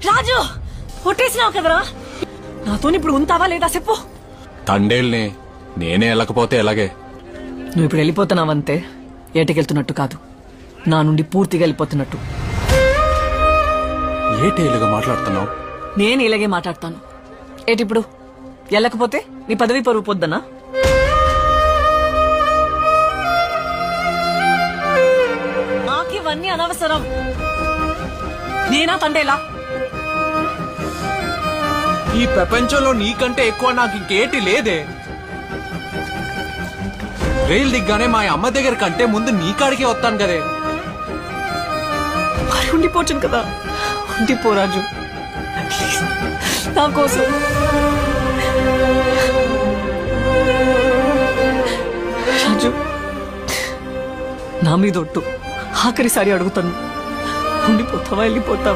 రాజు కొట్టేసినావు కదరా, నాతో ఇప్పుడు ఉంటావా లేదా చెప్పు. తండేల్ని నేనే వెళ్ళకపోతే ఎలాగే? నువ్వు ఇప్పుడు వెళ్ళిపోతున్నావంతే, ఏటకెళ్తున్నట్టు కాదు, నా నుండి పూర్తిగా వెళ్ళిపోతున్నట్టు. ఏటేలుగా మాట్లాడుతున్నావు? నేను ఇలాగే మాట్లాడతాను. ఏటిప్పుడు వెళ్ళకపోతే నీ పదవి పరువు పొద్దనా? నాకివన్నీ అనవసరం. నేనా తండేలా? ఈ ప్రపంచంలో నీకంటే ఎక్కువ నాకు ఇంకేటి లేదే. రైలు దిగ్గానే మా అమ్మ దగ్గర కంటే ముందు నీ కాడికే వస్తాను కదే. మరి ఉండిపోవచ్చు కదా, ఉండిపో రాజు నా కోసం. రాజు నా మీద ఒట్టు, ఆఖరిసారి అడుగుతాను, ఉండిపోతావా వెళ్ళిపోతావా?